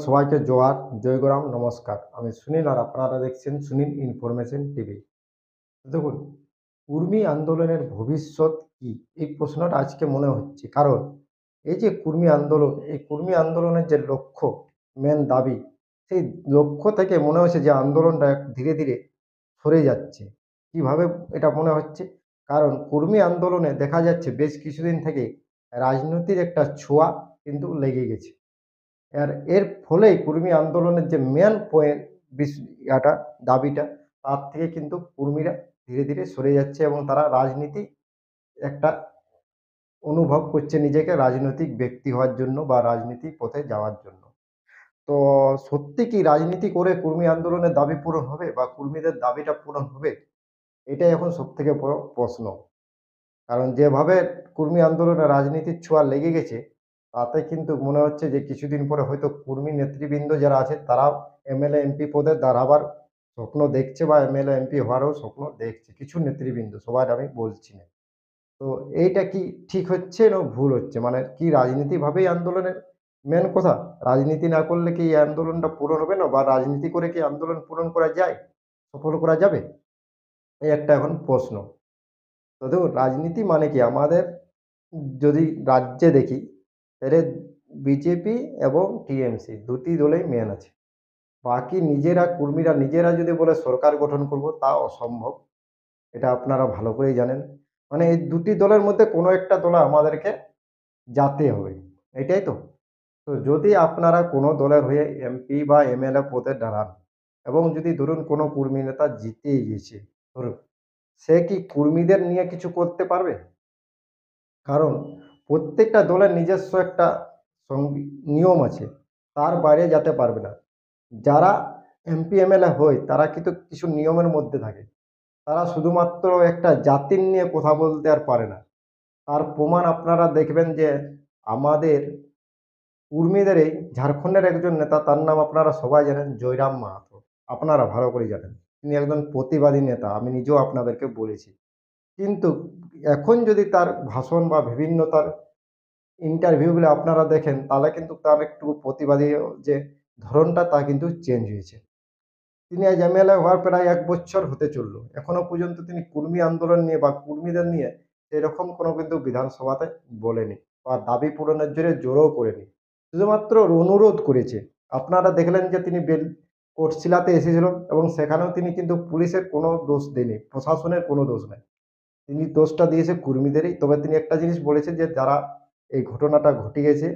সবাইকে জোহার, জয়গ্রাম, নমস্কার। আমি সুনীল আর আপনারা দেখছেন সুনীল ইনফরমেশন টিভি। দেখুন, কুর্মী আন্দোলনের ভবিষ্যৎ কি? এই প্রশ্নটা আজকে মনে হচ্ছে। কারণ এই যে কুর্মী আন্দোলন, এই কুর্মী আন্দোলনের যে লক্ষ্য, মেন দাবি, সেই লক্ষ্য থেকে মনে হচ্ছে যে আন্দোলনটা ধীরে, ধীরে সরে যাচ্ছে। কিভাবে এটা মনে হচ্ছে? কারণ কুর্মী আন্দোলনে দেখা যাচ্ছে বেশ কিছুদিন থেকে রাজনীতির একটা ছোঁয়া কিন্তু লেগে গেছে। এর ফলেই কুর্মী আন্দোলনের যে মেন পয়েন্ট ইয়াটা দাবিটা তার থেকে কিন্তু কুর্মীরা ধীরে, ধীরে সরে যাচ্ছে এবং তারা রাজনীতি একটা অনুভব করছে নিজেকে রাজনৈতিক ব্যক্তি হওয়ার জন্য বা রাজনীতির পথে যাওয়ার জন্য। তো সত্যি কি রাজনীতি করে কুর্মী আন্দোলনের দাবি পূরণ হবে বা কুর্মীদের দাবিটা পূরণ হবে? এটাই এখন সবথেকে বড় প্রশ্ন। কারণ যেভাবে কুর্মী আন্দোলনে রাজনীতির ছোঁয়া লেগে গেছে, তাতে কিন্তু মনে হচ্ছে যে কিছুদিন পরে হয়তো কর্মী নেতৃবৃন্দ যারা আছে তারাও এমএলএ, এমপি পদে দাঁড়াবার স্বপ্ন দেখছে বা এমএলএ, এমপি হওয়ারও স্বপ্ন দেখছে। কিছু নেতৃবৃন্দ, সবার আমি বলছি না। তো এইটা কি ঠিক হচ্ছে না ভুল হচ্ছে? মানে কি রাজনীতিভাবেই আন্দোলনের মেন কথা? রাজনীতি না করলে কি এই আন্দোলনটা পূরণ হবে না? বা রাজনীতি করে কি আন্দোলন পূরণ করা যায়? সফল করা যাবে? এই একটা এখন প্রশ্ন। তো দেখুন রাজনীতি মানে কি আমাদের যদি রাজ্যে দেখি তাহলে বিজেপি এবং টিএমসি দুটি দলেই মেন আছে। বাকি নিজেরা কর্মীরা নিজেরা যদি বলে সরকার গঠন করব তা অসম্ভব। এটা আপনারা ভালো করেই জানেন। মানে এই দুটি দলের মধ্যে কোনো একটা দলে আমাদেরকে যেতে হবে। এটাই তো? তো যদি আপনারা কোনো দলের হয়ে এমপি বা এমএলএ পদে দাঁড়ান এবং যদি ধরুন কোনো কর্মী নেতা জিতেই গেছে, ধরুন সে কি কর্মীদের নিয়ে কিছু করতে পারবে? কারণ প্রত্যেকটা দলের নিজস্ব একটা নিয়ম আছে। তার বাইরে যেতে পারবে না। যারা এমপি, এমএলএ হয় তারা কিন্তু কিছু নিয়মের মধ্যে থাকে। তারা শুধুমাত্র একটা জাতির নিয়ে কথা বলতে আর পারে না। তার প্রমাণ আপনারা দেখবেন যে আমাদের কর্মীদেরই ঝাড়খণ্ডের একজন নেতা তার নাম আপনারা সবাই জানেন জয়রাম মাহাতো। আপনারা ভালো করে জানেন। তিনি একজন প্রতিবাদী নেতা। আমি নিজেও আপনাদেরকে বলেছি। কিন্তু এখন যদি তার ভাষণ বা বিভিন্ন তার ইন্টারভিউগুলো আপনারা দেখেন তাহলে কিন্তু তার একটু প্রতিবাদী যে ধরনটা তা কিন্তু চেঞ্জ হয়েছে। তিনি আজ এমএলএ হওয়ার প্রায় ১ বছর হতে চলল। এখনো পর্যন্ত তিনি কর্মী আন্দোলন নিয়ে বা কর্মীদের নিয়ে সেরকম কোনো কিন্তু বিধানসভাতে বলেনি বা দাবি পূরণের জন্য জোরও করেনি। শুধুমাত্র অনুরোধ করেছে। আপনারা দেখলেন যে তিনি কোটশিলাতে এসেছিল এবং সেখানেও তিনি কিন্তু পুলিশের কোনো দোষ দেননি। প্রশাসনের কোনো দোষ নাই। তিনি দোষটা দিয়েছে কর্মীদেরই। তবে তিনি একটা জিনিস বলেছেন যে যারা এই ঘটনাটা ঘটিয়েছে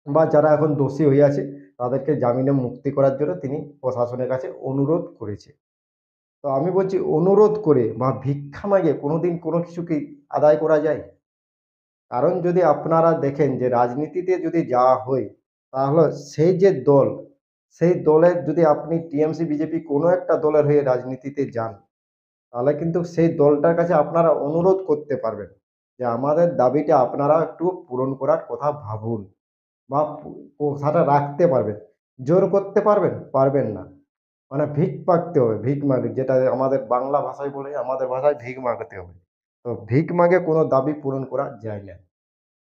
বা যারা এখন দোষী হয়ে আছে তাদেরকে জামিনে মুক্তি করার জন্য তিনি প্রশাসনের কাছে অনুরোধ করেছে। তো আমি বলছি অনুরোধ করে বা ভিক্ষা মাগে কোনোদিন কোনো কিছু কি আদায় করা যায়? কারণ যদি আপনারা দেখেন যে রাজনীতিতে যদি যাওয়া হয়, তাহলে সেই যে দল, সেই দলের যদি আপনি টিএমসি, বিজেপি কোনো একটা দলের হয়ে রাজনীতিতে যান, তাহলে কিন্তু সেই দলটার কাছে আপনারা অনুরোধ করতে পারবেন যে আমাদের দাবিটা আপনারা একটু পূরণ করার কথা ভাবুন। বা কথাটা রাখতে পারবেন। জোর করতে পারবেন? পারবেন না। মানে ভিখ মাগতে হবে, ভিখ মাগে যেটা আমাদের বাংলা ভাষায় বলে আমাদের ভাষায় ভিখ মাগতে হবে। তো ভিখ মাগে কোনো দাবি পূরণ করা যায় না।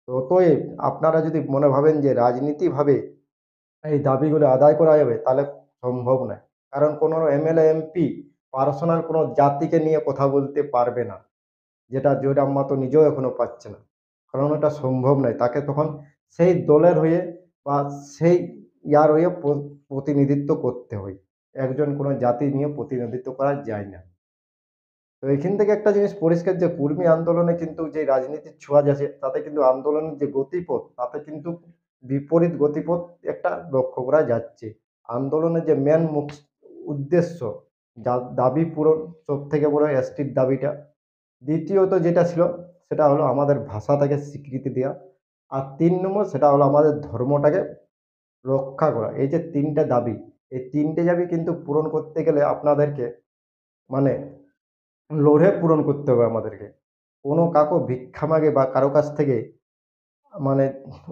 তো অতএব আপনারা যদি মনে ভাবেন যে রাজনীতিভাবে এই দাবিগুলো আদায় করা যাবে তাহলে সম্ভব নয়। কারণ কোনো এমএলএ, এমপি পার্সোনাল কোনো জাতিকে নিয়ে কথা বলতে পারবে না। যেটা জয়রাম মাতো নিজেও এখনো পাচ্ছে না। কারণ ওটা সম্ভব নয়। তাকে তখন সেই দলের হয়ে বা সেই ইয়ার হয়ে প্রতিনিধিত্ব করতে হয়। একজন কোনো জাতি নিয়ে প্রতিনিধিত্ব করা যায় না। তো এখান থেকে একটা জিনিস পরিষ্কার যে কর্মী আন্দোলনে কিন্তু যে রাজনীতির ছোঁয়া যাচ্ছে তাতে কিন্তু আন্দোলনের যে গতিপথ তাতে কিন্তু বিপরীত গতিপথ একটা লক্ষ্য করা যাচ্ছে। আন্দোলনের যে মেন উদ্দেশ্য দাবি পূরণ সবথেকে বড় এসটির দাবিটা। দ্বিতীয়ত যেটা ছিল সেটা হলো আমাদের ভাষাটাকে স্বীকৃতি দেওয়া। আর ৩ নম্বর সেটা হলো আমাদের ধর্মটাকে রক্ষা করা। এই যে ৩ টে দাবি, এই ৩ টে দাবি কিন্তু পূরণ করতে গেলে আপনাদেরকে মানে লড়ে পূরণ করতে হবে আমাদেরকে। কোনো কাউকে ভিক্ষা মাগে বা কারো কাছ থেকে মানে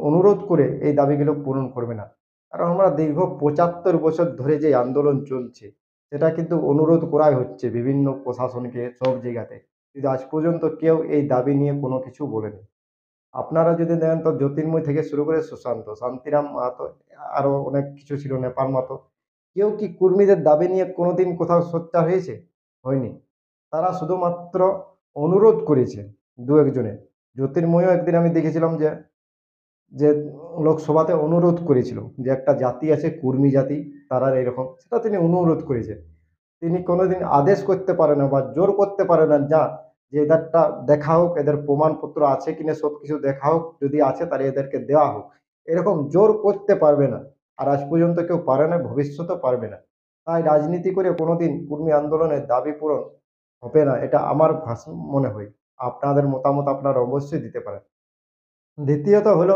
অনুরোধ করে এই দাবিগুলো পূরণ করবে না। কারণ আমরা দীর্ঘ ৭৫ বছর ধরে যে আন্দোলন চলছে, সেটা কিন্তু অনুরোধ করাই হচ্ছে বিভিন্ন প্রশাসনকে সব জায়গাতে। কিন্তু আজ পর্যন্ত কেউ এই দাবি নিয়ে কোনো কিছু বলেনি। আপনারা যদি দেখেন তো জ্যোতির্ময় থেকে শুরু করে সুশান্ত, শান্তিরাম মাহাতো, আরো অনেক কিছু ছিল, নেপাল মাহাতো। কেউ কি কর্মীদের দাবি নিয়ে কোনোদিন কোথাও সোচ্চার হয়েছে? হয়নি। তারা শুধুমাত্র অনুরোধ করেছে ২-১ জনে। জ্যোতির্ময়ও একদিন আমি দেখেছিলাম যে লোকসভাতে অনুরোধ করেছিল যে একটা জাতি আছে কুর্মী জাতি, তারা এরকম, সেটা তিনি অনুরোধ করেছেন। তিনি কোনোদিন আদেশ করতে পারে না বা জোর করতে পারে না যে এদেরটা দেখা হোক, এদের প্রমাণপত্র আছে কিনা সবকিছু দেখা হোক, যদি আছে তাহলে এদেরকে দেওয়া হোক। এরকম জোর করতে পারবে না। আর আজ পর্যন্ত কেউ পারে না, ভবিষ্যতেও পারবে না। তাই রাজনীতি করে কোনোদিন কর্মী আন্দোলনের দাবি পূরণ হবে না। এটা আমার মনে হয়। আপনাদের মতামত আপনারা অবশ্যই দিতে পারেন। দ্বিতীয়ত হলো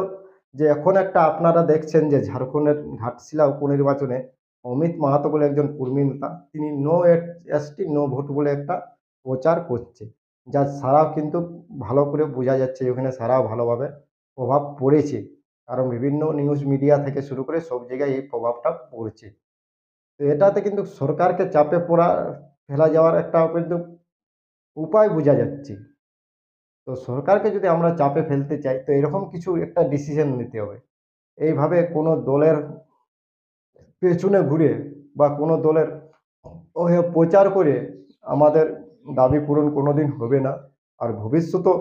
যে এখন একটা আপনারা দেখছেন যে ঝাড়খণ্ডের ঘাটশিলা উপনির্বাচনে অমিত মাহাতো বলে একজন কর্মী নেতা, তিনি নো এসটি নো ভোট বলে একটা প্রচার করছে। যার সাড়া কিন্তু ভালো করে বোঝা যাচ্ছে যে ওখানে সাড়া ভালোভাবে প্রভাব পড়েছে। কারণ বিভিন্ন নিউজ মিডিয়া থেকে শুরু করে সব জায়গায় এই প্রভাবটা পড়ছে। তো এটাতে কিন্তু সরকারকে চাপে ফেলা যাওয়ার একটা কিন্তু উপায় বোঝা যাচ্ছে। তো সরকারকে যদি আমরা চাপে ফেলতে চাই তো এরকম কিছু একটা ডিসিশন নিতে হবে। এইভাবে কোনো দলের পেছনে ঘুরে বা কোনো দলের হয়ে প্রচার করে আমাদের দাবি পূরণ কোনোদিন হবে না। আর ভবিষ্যতেও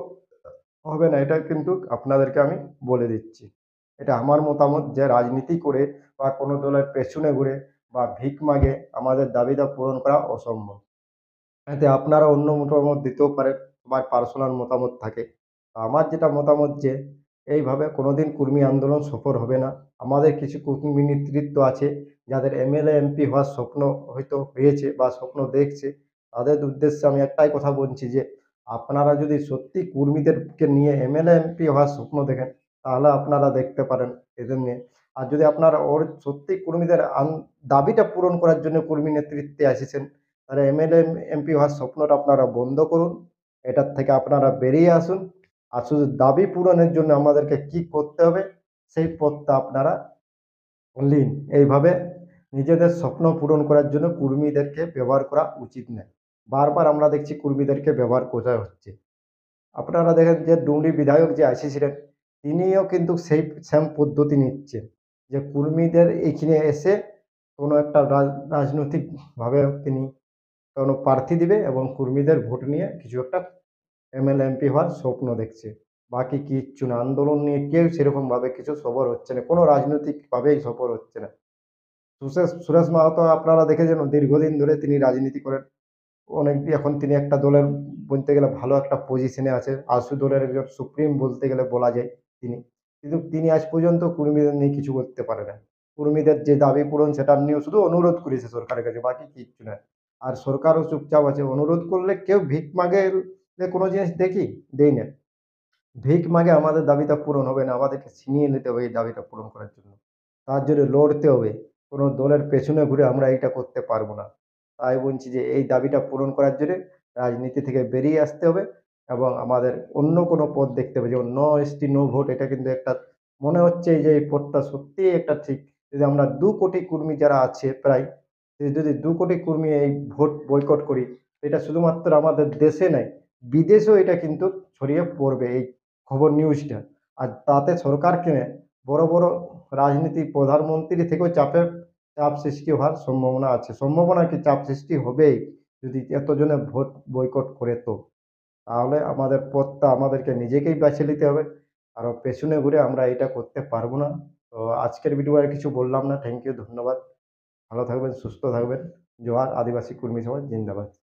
হবে না, এটা কিন্তু আপনাদেরকে আমি বলে দিচ্ছি। এটা আমার মতামত যে রাজনীতি করে বা কোনো দলের পেছনে ঘুরে বা ভিক মাগে আমাদের দাবিটা পূরণ করা অসম্ভব। এতে আপনারা অন্য মতামত দিতেও পারেন, সবার পার্সোনাল মতামত থাকে। আমার যেটা মতামত যে এইভাবে কোনোদিন কর্মী আন্দোলন সফল হবে না। আমাদের কিছু কর্মী নেতৃত্ব আছে যাদের এমএলএ, এমপি হওয়ার স্বপ্ন হয়তো হয়েছে বা স্বপ্ন দেখছে। তাদের উদ্দেশ্যে আমি একটাই কথা বলছি যে আপনারা যদি সত্যি কর্মীদেরকে নিয়ে এমএলএ, এমপি হওয়ার স্বপ্ন দেখেন তাহলে আপনারা দেখতে পারেন এদের নিয়ে। আর যদি আপনারা সত্যি কর্মীদের দাবিটা পূরণ করার জন্য কর্মী নেতৃত্বে এসেছেন তাহলে এমএলএ, এমপি হওয়ার স্বপ্নটা আপনারা বন্ধ করুন। এটার থেকে আপনারা বেরিয়ে আসুন। আর শুধু দাবি পূরণের জন্য আমাদেরকে কি করতে হবে সেই পথটা আপনারা নিন। এইভাবে নিজেদের স্বপ্ন পূরণ করার জন্য কর্মীদেরকে ব্যবহার করা উচিত নয়। বারবার আমরা দেখছি কর্মীদেরকে ব্যবহার করা হচ্ছে। আপনারা দেখেন যে ডুমরি বিধায়ক যে এসেছিলেন তিনিও কিন্তু সেই সেম পদ্ধতি নিচ্ছেন। যে কর্মীদের এইখানে এসে কোনো একটা রাজনৈতিকভাবে তিনি কোনো প্রার্থী দিবে এবং কর্মীদের ভোট নিয়ে কিছু একটা এমএলএ, এমপি হওয়ার স্বপ্ন দেখছে। বাকি কিচ্ছু না। আন্দোলন নিয়ে কেউ সেরকমভাবে কিছু সফল হচ্ছে না। কোনো রাজনৈতিকভাবেই সফল হচ্ছে না। সুরেশ মাহাতো আপনারা দেখেছেন দীর্ঘদিন ধরে তিনি রাজনীতি করেন। এখন তিনি একটা দলের বলতে গেলে ভালো একটা পজিশনে আছে। আশু দলের একজন সুপ্রিম বলতে গেলে বলা যায় তিনি। কিন্তু তিনি আজ পর্যন্ত কর্মীদের নিয়ে কিছু করতে পারে না। কর্মীদের যে দাবি পূরণ সেটা নিয়েও শুধু অনুরোধ করেছে সরকারের কাছে, বাকি কিচ্ছু না। আর সরকারও চুপচাপ আছে। অনুরোধ করলে কেউ ভিক মাগে কোনো জিনিস দেখি? দেই না। ভিক মাগে আমাদের দাবিটা পূরণ হবে না। আমাদেরকে ছিনিয়ে নিতে হবে এই দাবিটা পূরণ করার জন্য। তার জন্য লড়তে হবে। কোনো দলের পেছনে ঘুরে আমরা এইটা করতে পারব না। তাই বলছি যে এই দাবিটা পূরণ করার জন্যে রাজনীতি থেকে বেরিয়ে আসতে হবে এবং আমাদের অন্য কোনো পথ দেখতে হবে। যেমন নো এসটি নো ভোট, এটা কিন্তু একটা মনে হচ্ছে যে এই পথটা সত্যিই একটা ঠিক। যদি আমরা ২ কোটি কর্মী যারা আছে প্রায়, যদি ২ কোটি কর্মী এই ভোট বয়কট করি, এটা শুধুমাত্র আমাদের দেশে নয়, বিদেশেও এটা কিন্তু ছড়িয়ে পড়বে এই খবর নিউজটা। আর তাতে সরকারকে বড়, বড় রাজনীতি প্রধানমন্ত্রী থেকেও চাপ সৃষ্টি হওয়ার সম্ভাবনা আছে। সম্ভাবনা কি, চাপ সৃষ্টি হবেই যদি এতজনে ভোট বয়কট করে তো। তাহলে আমাদের পথটা আমাদেরকে নিজেকেই বেছে নিতে হবে। কারো পেছনে ঘুরে আমরা এটা করতে পারব না। তো আজকের ভিডিও আর কিছু বললাম না। থ্যাংক ইউ, ধন্যবাদ। ভালো থাকবেন, সুস্থ থাকবেন। জোহার, আদিবাসী কর্মী সমাজ জিন্দাবাদ।